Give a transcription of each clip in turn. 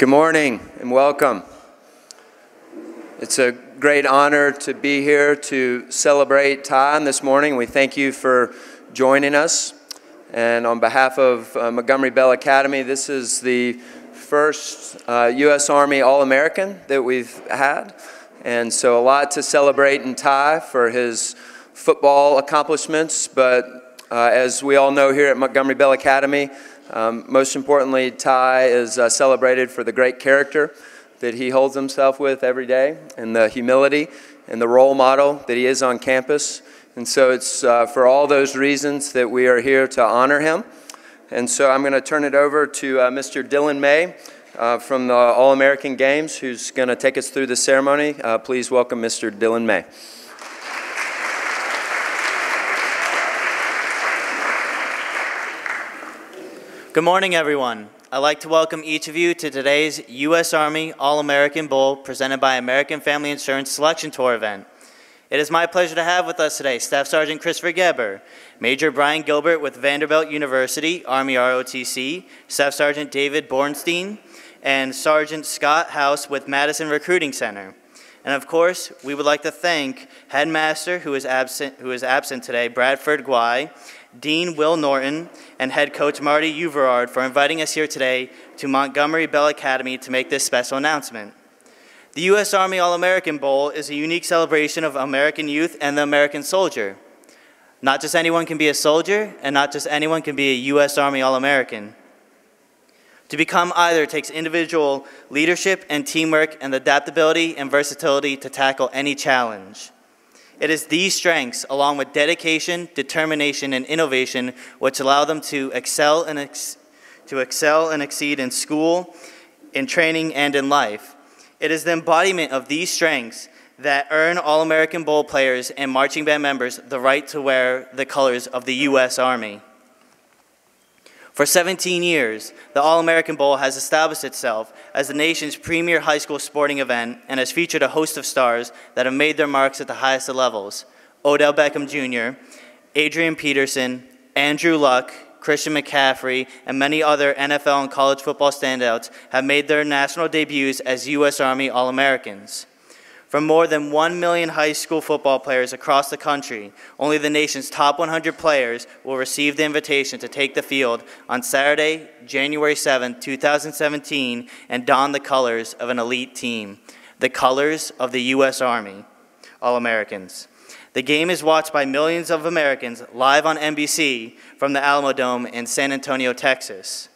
Good morning and welcome. It's a great honor to be here to celebrate Ty this morning. We thank you for joining us. And on behalf of Montgomery Bell Academy, this is the first U.S. Army All-American that we've had. And so a lot to celebrate in Ty for his football accomplishments. But as we all know here at Montgomery Bell Academy, most importantly, Ty is celebrated for the great character that he holds himself with every day, and the humility and the role model that he is on campus. And so it's for all those reasons that we are here to honor him. And so I'm going to turn it over to Mr. Dylan May from the All-American Games, who's going to take us through the ceremony. Please welcome Mr. Dylan May. Good morning, everyone. I'd like to welcome each of you to today's U.S. Army All-American Bowl presented by American Family Insurance Selection Tour event. It is my pleasure to have with us today Staff Sergeant Christopher Geber, Major Brian Gilbert with Vanderbilt University, Army ROTC, Staff Sergeant David Bornstein, and Sergeant Scott House with Madison Recruiting Center. And of course, we would like to thank Headmaster, who is absent today, Bradford Guy, Dean Will Norton, and Head Coach Marty Uverard for inviting us here today to Montgomery Bell Academy to make this special announcement. The U.S. Army All-American Bowl is a unique celebration of American youth and the American soldier. Not just anyone can be a soldier, and not just anyone can be a U.S. Army All-American. To become either takes individual leadership and teamwork and the adaptability and versatility to tackle any challenge. It is these strengths, along with dedication, determination, and innovation, which allow them to excel and exceed in school, in training, and in life. It is the embodiment of these strengths that earn All-American Bowl players and marching band members the right to wear the colors of the U.S. Army. For 17 years, the All-American Bowl has established itself as the nation's premier high school sporting event and has featured a host of stars that have made their marks at the highest of levels. Odell Beckham Jr., Adrian Peterson, Andrew Luck, Christian McCaffrey, and many other NFL and college football standouts have made their national debuts as U.S. Army All-Americans. From more than 1 million high school football players across the country, only the nation's top 100 players will receive the invitation to take the field on Saturday, January 7, 2017, and don the colors of an elite team, the colors of the U.S. Army All-Americans. The game is watched by millions of Americans live on NBC from the Alamo Dome in San Antonio, Texas.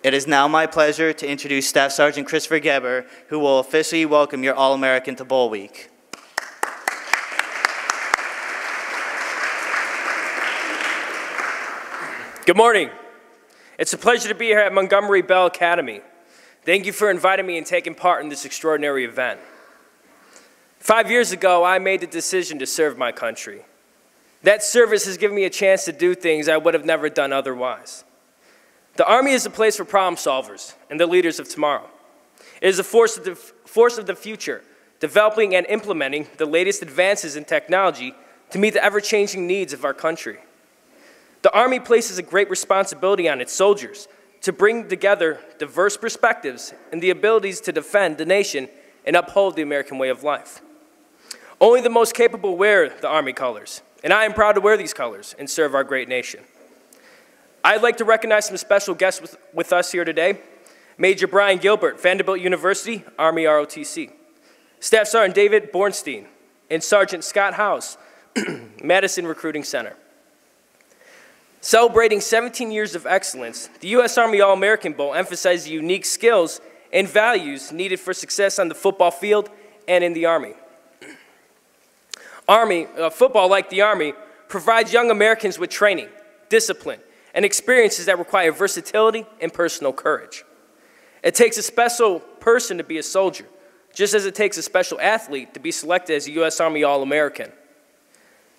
It is now my pleasure to introduce Staff Sergeant Christopher Geber, who will officially welcome your All-American to Bowl Week. Good morning. It's a pleasure to be here at Montgomery Bell Academy. Thank you for inviting me and taking part in this extraordinary event. 5 years ago, I made the decision to serve my country. That service has given me a chance to do things I would have never done otherwise. The Army is a place for problem solvers and the leaders of tomorrow. It is a force of the future, developing and implementing the latest advances in technology to meet the ever-changing needs of our country. The Army places a great responsibility on its soldiers to bring together diverse perspectives and the abilities to defend the nation and uphold the American way of life. Only the most capable wear the Army colors, and I am proud to wear these colors and serve our great nation. I'd like to recognize some special guests with us here today. Major Brian Gilbert, Vanderbilt University, Army ROTC. Staff Sergeant David Bornstein, and Sergeant Scott House, Madison Recruiting Center. Celebrating 17 years of excellence, the U.S. Army All-American Bowl emphasizes the unique skills and values needed for success on the football field and in the Army. Football, like the Army, provides young Americans with training, discipline, and experiences that require versatility and personal courage. It takes a special person to be a soldier, just as it takes a special athlete to be selected as a U.S. Army All-American.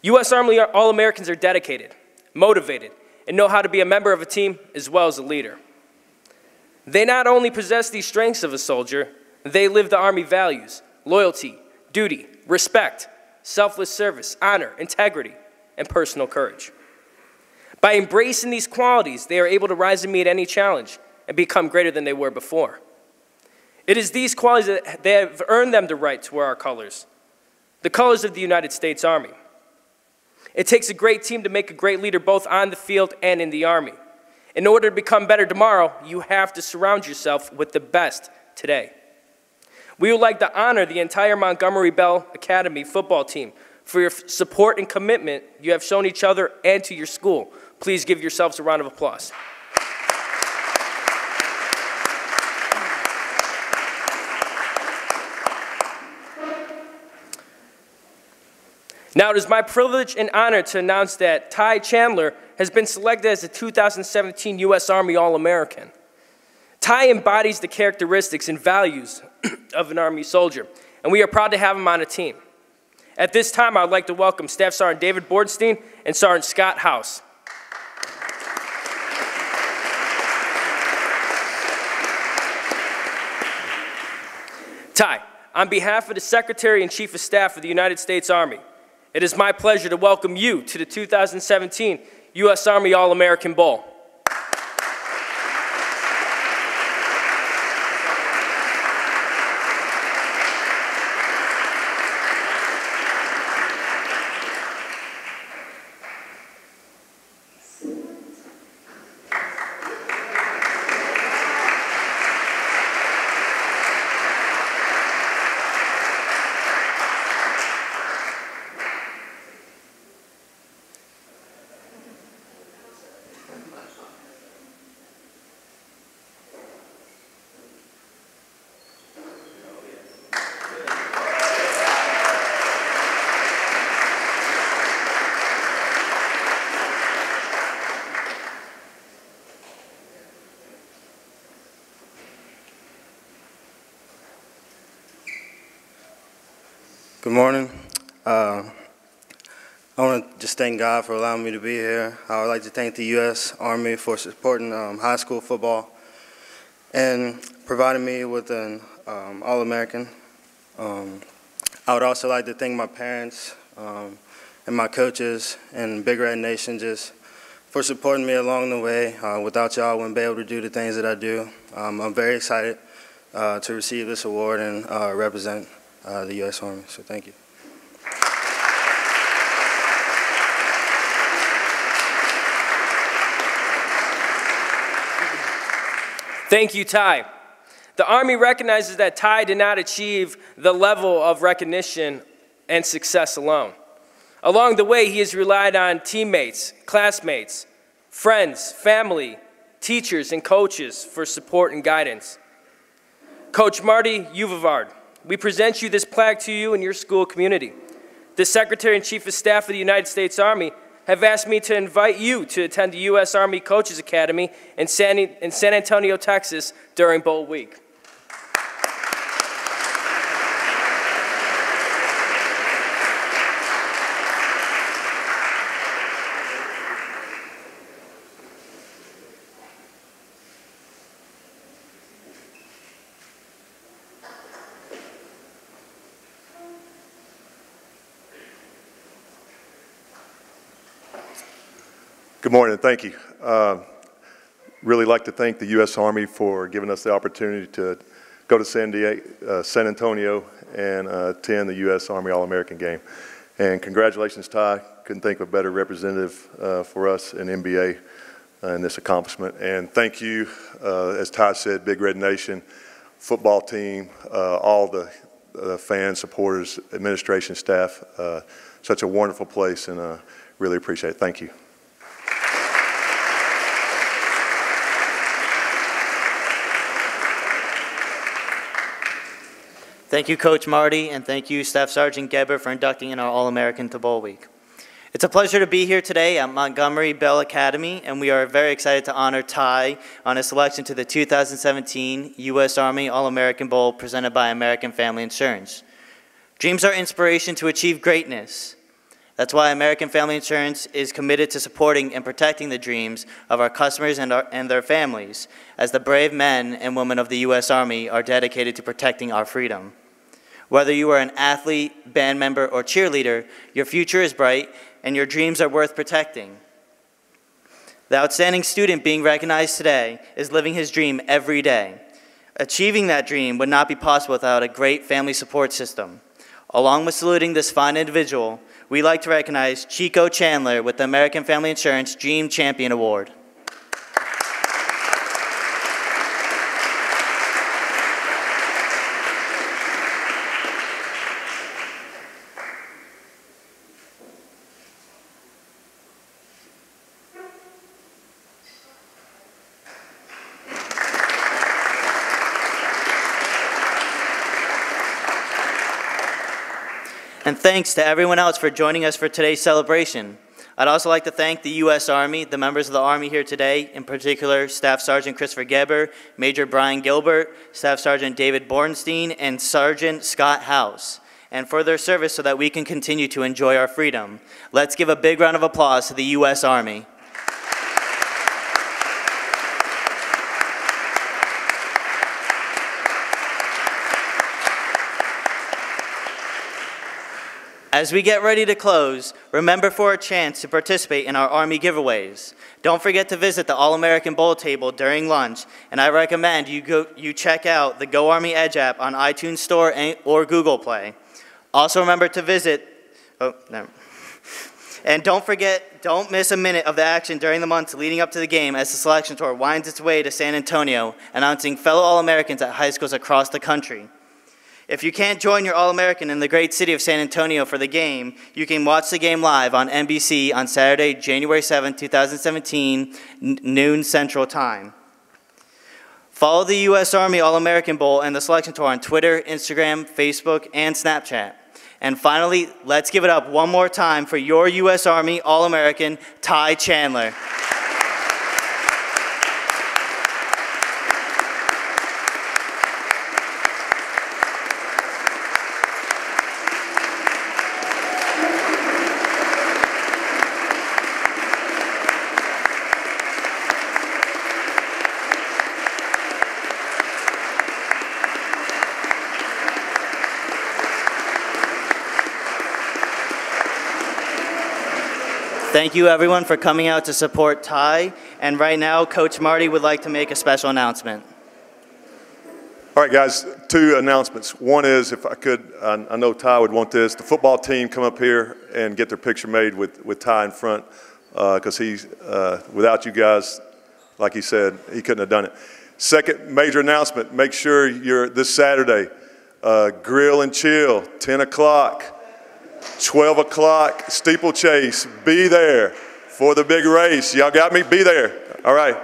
U.S. Army All-Americans are dedicated, motivated, and know how to be a member of a team as well as a leader. They not only possess these strengths of a soldier, they live the Army values: loyalty, duty, respect, selfless service, honor, integrity, and personal courage. By embracing these qualities, they are able to rise and meet any challenge and become greater than they were before. It is these qualities that have earned them the right to wear our colors, the colors of the United States Army. It takes a great team to make a great leader both on the field and in the Army. In order to become better tomorrow, you have to surround yourself with the best today. We would like to honor the entire Montgomery Bell Academy football team for your support and commitment you have shown each other and to your school. Please give yourselves a round of applause. Now, it is my privilege and honor to announce that Ty Chandler has been selected as the 2017 U.S. Army All-American. Ty embodies the characteristics and values of an Army soldier, and we are proud to have him on a team. At this time, I would like to welcome Staff Sergeant David Bornstein and Sergeant Scott House. Ty, on behalf of the Secretary and Chief of Staff of the United States Army, it is my pleasure to welcome you to the 2017 U.S. Army All-American Bowl. Good morning. I want to just thank God for allowing me to be here. I would like to thank the U.S. Army for supporting high school football and providing me with an All-American. I would also like to thank my parents and my coaches and Big Red Nation just for supporting me along the way. Without y'all, I wouldn't be able to do the things that I do. I'm very excited to receive this award and represent the U.S. Army, so thank you. Thank you, Ty. The Army recognizes that Ty did not achieve the level of recognition and success alone. Along the way, he has relied on teammates, classmates, friends, family, teachers, and coaches for support and guidance. Coach Marty Uvivard, we present you this plaque to you and your school community. The Secretary and Chief of Staff of the United States Army have asked me to invite you to attend the U.S. Army Coaches Academy in San Antonio, Texas during Bowl Week. Good morning, thank you. Really like to thank the U.S. Army for giving us the opportunity to go to San Antonio and attend the U.S. Army All-American game. And congratulations, Ty. Couldn't think of a better representative for us in NBA in this accomplishment. And thank you, as Ty said, Big Red Nation, football team, all the fans, supporters, administration staff. Such a wonderful place, and really appreciate it. Thank you. Thank you, Coach Marty, and thank you, Staff Sergeant Geber, for inducting in our All-American to Bowl Week. It's a pleasure to be here today at Montgomery Bell Academy, and we are very excited to honor Ty on his selection to the 2017 U.S. Army All-American Bowl presented by American Family Insurance. Dreams are inspiration to achieve greatness. That's why American Family Insurance is committed to supporting and protecting the dreams of our customers and their families, as the brave men and women of the U.S. Army are dedicated to protecting our freedom. Whether you are an athlete, band member, or cheerleader, your future is bright and your dreams are worth protecting. The outstanding student being recognized today is living his dream every day. Achieving that dream would not be possible without a great family support system. Along with saluting this fine individual, we'd like to recognize Chico Chandler with the American Family Insurance Dream Champion Award. And thanks to everyone else for joining us for today's celebration. I'd also like to thank the U.S. Army, the members of the Army here today, in particular Staff Sergeant Christopher Geber, Major Brian Gilbert, Staff Sergeant David Bornstein, and Sergeant Scott House, and for their service so that we can continue to enjoy our freedom. Let's give a big round of applause to the U.S. Army. As we get ready to close, remember for a chance to participate in our Army giveaways. Don't forget to visit the All-American Bowl table during lunch, and I recommend you check out the Go Army Edge app on iTunes Store or Google Play. Also remember to visit, and don't miss a minute of the action during the months leading up to the game as the selection tour winds its way to San Antonio, announcing fellow All-Americans at high schools across the country. If you can't join your All-American in the great city of San Antonio for the game, you can watch the game live on NBC on Saturday, January 7, 2017, noon Central Time. Follow the U.S. Army All-American Bowl and the Selection Tour on Twitter, Instagram, Facebook, and Snapchat. And finally, let's give it up one more time for your U.S. Army All-American, Ty Chandler. Thank you, everyone, for coming out to support Ty. And right now, Coach Marty would like to make a special announcement. All right, guys, two announcements. One is, if I could, I know Ty would want this, the football team come up here and get their picture made with Ty in front, because he's, without you guys, like he said, he couldn't have done it. Second major announcement, make sure you're this Saturday, grill and chill, 10 o'clock. 12 o'clock, steeplechase, be there for the big race. Y'all got me? Be there. All right.